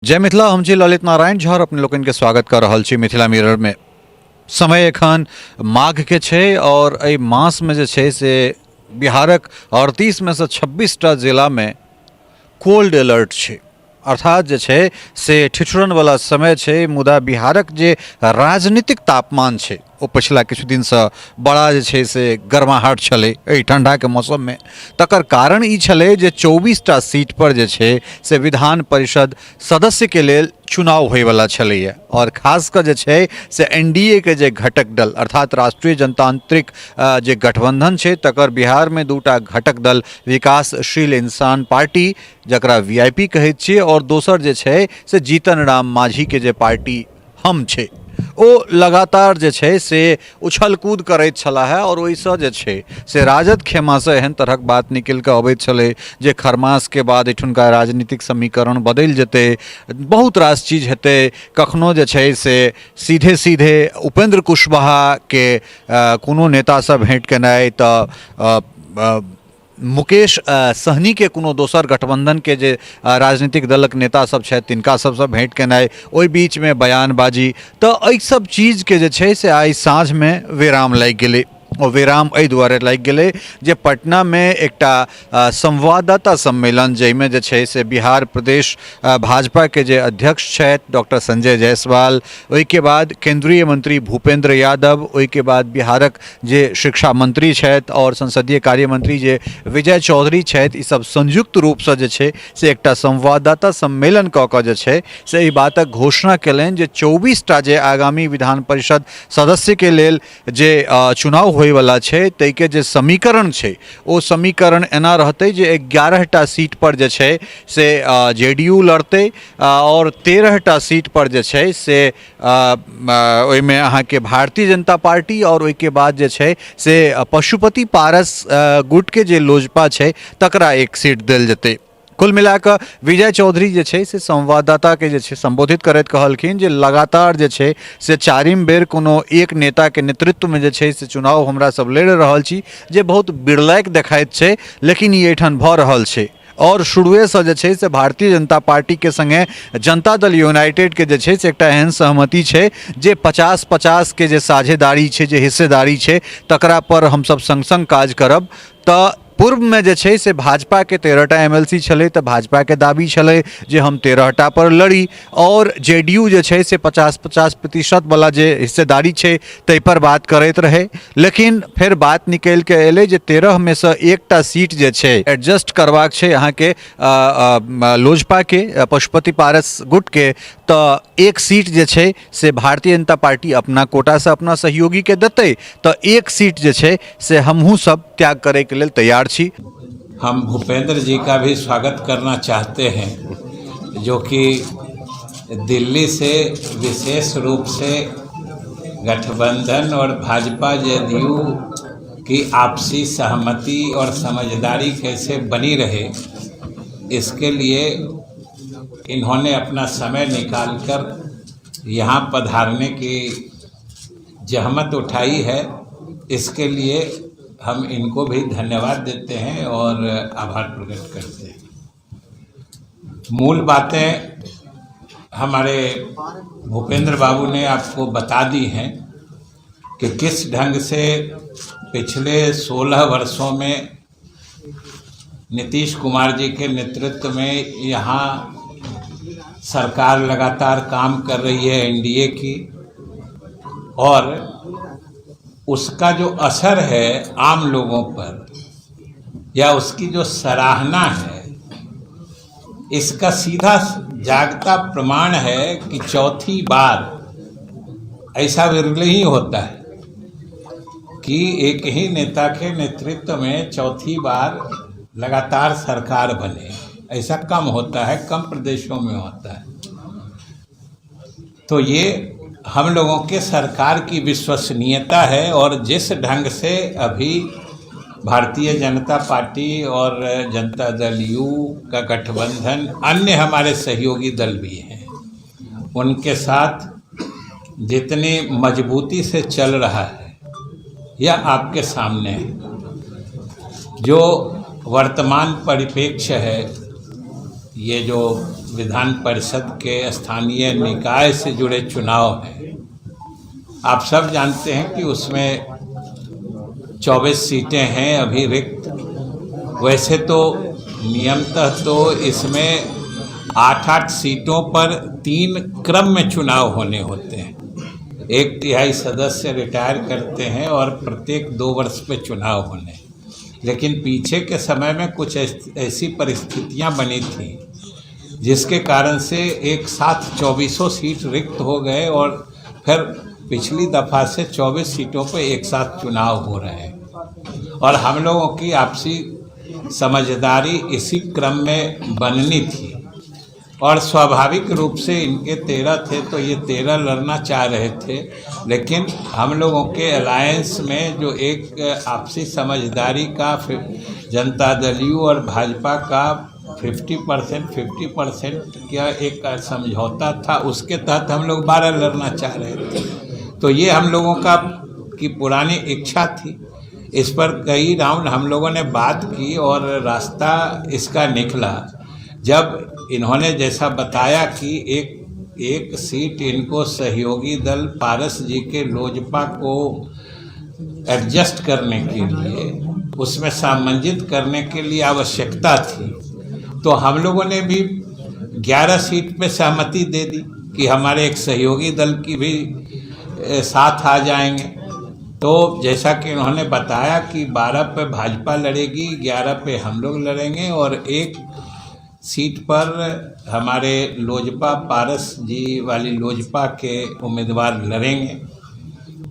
जय मिथिला, हम छी ललित नारायण झा और अपने लोगन के स्वागत कर रहल छी मिथिला मिरर में। समय एखन माघ के छै और एहि मास में जे छै से बिहारक 38 में से 26 टा जिला में कोल्ड अलर्ट छै, अर्थात जे छै से ठिठुरन वाला समय छै। मुदा बिहारक जे राजनीतिक तापमान छै ओ पिछला किछु दिन से बड़ा जे छै से गर्माहट छलै एहि ठंडा के मौसम में। तकर कारण ई छलै जे 24 टा सीट पर जे छै से विधान परिषद सदस्य के लेल चुनाव होयवला छलैया और खासकर जे छै से एनडीए के जे घटक दल अर्थात राष्ट्रीय जनतांत्रिक जे गठबंधन छै तकर बिहार में दूटा घटक दल विकासशील इंसान पार्टी जकरा वीआईपी कहैत छियै और दोसर जे छै से जीतन राम मांझी के जे पार्टी हम छै ओ लगातार जे छै से उछल कूद करैत छलाह और ओहिसँ जे छै से राजद खेमासँ एहन तरहक बात निकलि कऽ अबैत छलै जे खरमास के बाद एहिठुनका राजनीतिक समीकरण बदलि जेतै, बहुत रास चीज हेतै। कखनो जे छै से सीधे सीधे उपेंद्र कुशवाहा के कोनो नेतासँ भेंट केनाइ तऽ मुकेश सहनी के कोनो दोसर गठबंधन के जे राजनीतिक दलक नेता सब छथि तिनका सबसँ भेंट केनाइ, ओहि बीच में बयानबाजी, तऽ एहि सब चीज के जे छै से आइ साँझ में विराम लागि गेलै। और विराम एहि दुआरे लागि गेलै जे पटना में एकटा संवाददाता सम्मेलन जाहिमे जे छै से बिहार प्रदेश भाजपा के जे अध्यक्ष छथि डॉक्टर संजय जायसवाल, ओहिके बाद केंद्रीय मंत्री भूपेंद्र यादव, ओहिके बाद बिहारक जे शिक्षा मंत्री छथि और संसदीय कार्य मंत्री जे विजय चौधरी छथि, ई सब संयुक्त रूपसँ जे छै से एकटा संवाददाता सम्मेलन कऽ कऽ जे छै से एहि बातक घोषणा केलनि जे 24 टा जे आगामी विधान परिषद सदस्य के लेल जे चुनाव होयवला छै ताहि के जे समीकरण छै ओ समीकरण एना रहतै जे 11 टा सीट पर जे छै से जेडीयू लड़तै और 13 टा सीट पर जे छै से ओहिमे अहाँके भारतीय जनता पार्टी और ओहिके बाद जे छै से पशुपति पारस गुट के जे लोजपा छै तकरा एक सीट देल जेतै। कुल मिलाकऽ विजय चौधरी जे छै से संवाददाता के जे छै संबोधित करैत कहलखिन जे लगातार जे छै से चारिम बेर कोनो एक नेता के नेतृत्व में जे छै से चुनाव हमरा सब लड़ि रहल छी जे बहुत बिरलाइक देखाइत छै, लेकिन ई एहिठाम भऽ रहल छै। और शुरुएसँ जे छै से भारतीय जनता पार्टी के संगे जनता दल यूनाइटेड के जे छै से एकटा एहन सहमति छै जे 50-50 के जे साझेदारी छै, जे हिस्सेदारी छै, तकरा पर हमसब संग संग काज करब। तऽ पूर्व में जे छै से भाजपा के 13 टा एमएलसी छलै तऽ भाजपा के दाबी छलै जे हम 13 टा पर लड़ी और जेडीयू जे छै से 50-50% वाला जे हिस्सेदारी छै ताहि पर बात करैत रहे। लेकिन फिर बात निकलि के एलै जे 13 में से एकटा सीट जे छै एडजस्ट करबाक छै अहाँके लोजपा के पशुपति पारस गुट के, तऽ एक सीट जे छै से भारतीय जनता पार्टी अपना कोटा से अपना सहयोगी के देतै, तऽ एक सीट जे छै से हमहूँ सब त्याग करे के लेल तैयार छी। हम भूपेंद्र जी का भी स्वागत करना चाहते हैं जो कि दिल्ली से विशेष रूप से गठबंधन और भाजपा जदयू की आपसी सहमति और समझदारी कैसे बनी रहे इसके लिए इन्होंने अपना समय निकालकर यहाँ पधारने की जहमत उठाई है। इसके लिए हम इनको भी धन्यवाद देते हैं और आभार प्रकट करते हैं। मूल बातें हमारे भूपेंद्र बाबू ने आपको बता दी हैं कि किस ढंग से पिछले 16 वर्षों में नीतीश कुमार जी के नेतृत्व में यहाँ सरकार लगातार काम कर रही है एनडीए की, और उसका जो असर है आम लोगों पर या उसकी जो सराहना है इसका सीधा जागता प्रमाण है कि चौथी बार ऐसा विरल ही होता है कि एक ही नेता के नेतृत्व में चौथी बार लगातार सरकार बने। ऐसा कम होता है, कम प्रदेशों में होता है। तो ये हम लोगों के सरकार की विश्वसनीयता है और जिस ढंग से अभी भारतीय जनता पार्टी और जनता दल यू का गठबंधन, अन्य हमारे सहयोगी दल भी हैं, उनके साथ जितनी मजबूती से चल रहा है यह आपके सामने है। जो वर्तमान परिप्रेक्ष्य है, ये जो विधान परिषद के स्थानीय निकाय से जुड़े चुनाव हैं। आप सब जानते हैं कि उसमें 24 सीटें हैं अभी रिक्त। वैसे तो नियमतः तो इसमें 8-8 सीटों पर 3 क्रम में चुनाव होने होते हैं। 1/3 सदस्य रिटायर करते हैं और प्रत्येक 2 वर्ष पे चुनाव होने। लेकिन पीछे के समय में कुछ ऐसी परिस्थितियां बनी थी जिसके कारण से एक साथ 24 सीट रिक्त हो गए और फिर पिछली दफ़ा से 24 सीटों पर एक साथ चुनाव हो रहे हैं। और हम लोगों की आपसी समझदारी इसी क्रम में बननी थी और स्वाभाविक रूप से इनके 13 थे तो ये 13 लड़ना चाह रहे थे। लेकिन हम लोगों के अलायंस में जो एक आपसी समझदारी का जनता दल यू और भाजपा का 50% का एक समझौता था, उसके तहत हम लोग 12 लड़ना चाह रहे थे। तो ये हम लोगों की पुरानी इच्छा थी। इस पर कई राउंड हम लोगों ने बात की और रास्ता इसका निकला जब इन्होंने जैसा बताया कि एक सीट इनको सहयोगी दल पारस जी के लोजपा को एडजस्ट करने के लिए, उसमें सामंजित करने के लिए आवश्यकता थी। तो हम लोगों ने भी 11 सीट पे सहमति दे दी कि हमारे एक सहयोगी दल की भी साथ आ जाएंगे। तो जैसा कि उन्होंने बताया कि 12 पे भाजपा लड़ेगी, 11 पे हम लोग लड़ेंगे और एक सीट पर हमारे लोजपा पारस जी वाली लोजपा के उम्मीदवार लड़ेंगे।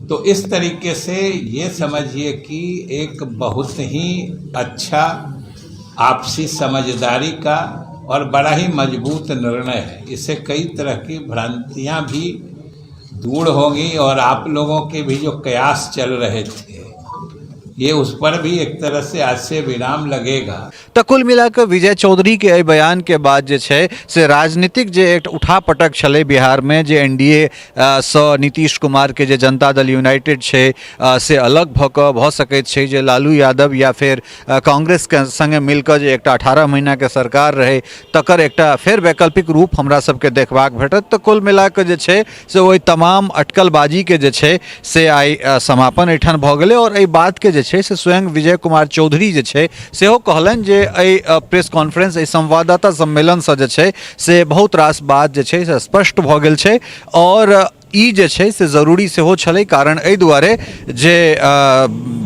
तो इस तरीके से ये समझिए कि एक बहुत ही अच्छा आपसी समझदारी का और बड़ा ही मजबूत निर्णय है। इससे कई तरह की भ्रांतियां भी दूर होंगी और आप लोगों के भी जो कयास चल रहे थे ये उस पर भी एक तरह से आज से विराम लगेगा। तो कुल मिलाकर विजय चौधरी के एहि बयान के बाद जे छै से राजनीतिक जे एक उठापटक छलै बिहार में, जे एनडीए सँ नीतीश कुमार के जे जनता दल यूनाइटेड छै से अलग भऽ सकैत छै, जे लालू यादव या फिर कांग्रेस के संगे मिलकर जे एकटा 18 महीना के सरकार रहे तकर एकटा फेर वैकल्पिक रूप हमरा सबके देखबाक भेटत। तो कुल मिलाकर जे छै से ओहि तमाम अटकलबाजी के जे छै से आइ समापन एहिठाम भऽ गेलै और एहि बात के जे छै से स्वयं विजय कुमार चौधरी जे छै सेहो कहलनि जे एहि प्रेस कॉन्फ्रेंस, एहि संवाददाता सम्मेलन से जे छै से बहुत रास बात जे छै से स्पष्ट भऽ गेल छै और ई जे छै से जरूरी सेहो छलै। कारण एहि दुआरे जे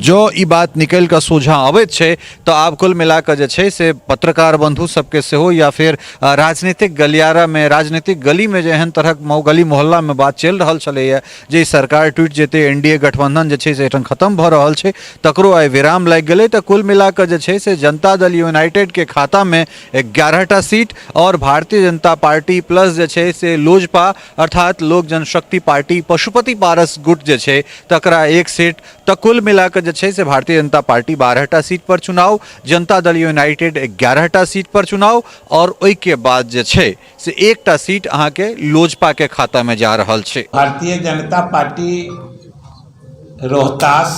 जो ई बात निकलि कऽ सोझा अबैत छै तऽ आब कुल मिलाकऽ जे छै से पत्रकार बंधु सबके सेहो या फिर राजनीतिक गलियारा में, राजनीतिक गली में जे एहन तरहक गली मोहल्ला में बात चलि रहल छलैया जे सरकार टूटि जेतै, एनडीए गठबंधन जे छै से एहिठाम खत्म भऽ रहल छै, तकरो आइ विराम लागि गेलै। तऽ कुल मिलाकऽ जे छै से जनता दल यूनाइटेड के खाता में 11टा सीट और भारतीय जनता पार्टी प्लस जे छै से लोजपा अर्थात लोक जनशक्ति पार्टी पशुपति पारस गुट जे छै तकरा 1 सीट। तो कुल मिलाकर जे छै से भारतीय जनता पार्टी 12टा सीट पर चुनाव, जनता दल यूनाइटेड 11टा सीट पर चुनाव और ओइ के बाद जे छै से 1टा सीट अहाँ के लोजपा के खाता में जा रहल छै। भारतीय जनता पार्टी रोहतास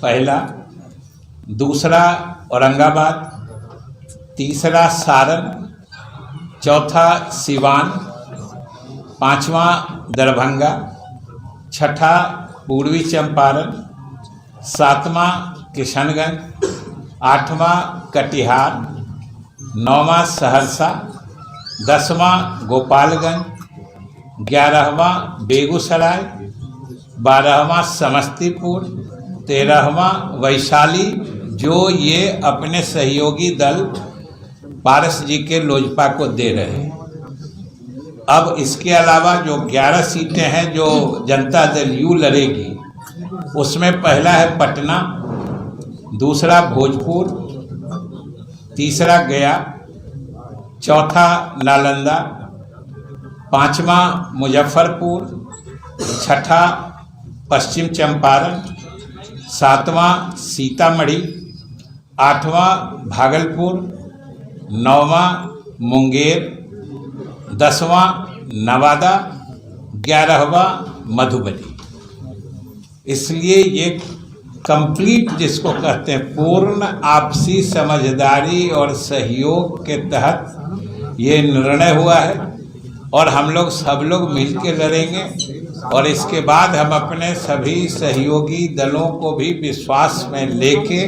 पहला, दूसरा औरंगाबाद, तीसरा सारण, चौथा सिवान, पांचवा दरभंगा, छठा पूर्वी चंपारण, सातवां किशनगंज, आठवां कटिहार, नौवां सहरसा, 10वां गोपालगंज, 11वां बेगूसराय, 12वां समस्तीपुर, 13वां वैशाली, जो ये अपने सहयोगी दल पारस जी के लोजपा को दे रहे हैं। अब इसके अलावा जो 11 सीटें हैं जो जनता दल यू लड़ेगी, उसमें पहला है पटना, दूसरा भोजपुर, तीसरा गया, चौथा नालंदा, पांचवा मुजफ्फरपुर, छठा पश्चिम चंपारण, सातवां सीतामढ़ी, आठवां भागलपुर, नौवां मुंगेर, 10वां नवादा, 11वां मधुबनी। इसलिए ये कंप्लीट जिसको कहते हैं पूर्ण आपसी समझदारी और सहयोग के तहत ये निर्णय हुआ है और हम लोग सब लोग मिलकर लड़ेंगे। और इसके बाद हम अपने सभी सहयोगी दलों को भी विश्वास में लेके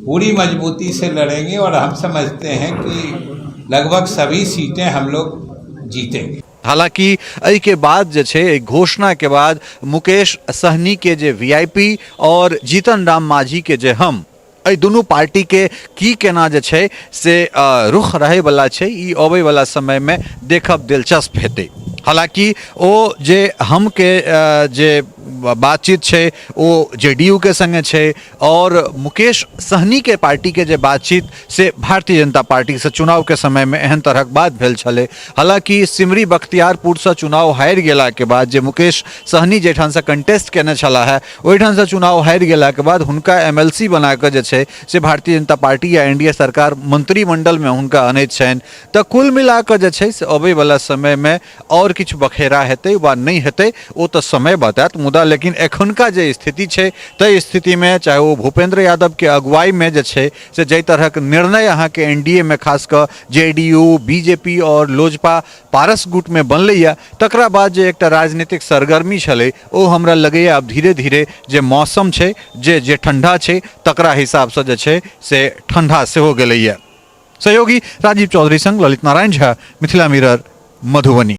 पूरी मजबूती से लड़ेंगे और हम समझते हैं कि लगभग सभी सीटें हम लोग जीतेंगे। हालांकि एहि के बाद जे छे एक घोषणा के बाद मुकेश सहनी के जे वीआईपी और जीतन राम मांझी के जे हम एहि दुनू पार्टी के की केना जे छे से रुख रहे वाला छे ई अबै वाला समय में देखब दिलचस्प हेतै। हालांकि ओ जे हम के जे बातचीत छे वो जेडीयू के संगे छे और मुकेश सहनी के पार्टी के जे बातचीत से भारतीय जनता पार्टी से चुनाव के समय में एहन तरहक बात भेल छले। हालांकि सिमरी बख्तियारपुर से चुनाव हारि गेला के बाद जे मुकेश सहनी जेठान से कंटेस्ट केने छला है ओहिठान से चुनाव हारि गेला के बाद हुनका एमएलसी बना के जे छे से भारतीय जनता पार्टी या एनडीए सरकार मंत्रिमंडल में हुनका अनैत छनि। तो कुल मिला के जे छे से अबै वाला समय में और किछु बखेरा हेतै वा नहीं हेतै ओ तो समय बतायत। मुदा लेकिन एखुनका जे स्थिति छे तै स्थिति में चाहे वो भूपेंद्र यादव के अगुवाई में जे छे से जै तरह के निर्णय अहाँ के एनडीए में खासकर जेडीयू बीजेपी और लोजपा पारस गुट में बनलैया तकरा बाद जे एकटा राजनीतिक सरगर्मी छलै ओ हमरा लगैया अब धीरे धीरे जे मौसम छे जे ठंडा छे तकरा हिसाब से जे छे से ठंडा सेहो गेलैया। सहयोगी राजीव चौधरी संग ललित नारायण झा, मिथिला मिरर, मधुबनी।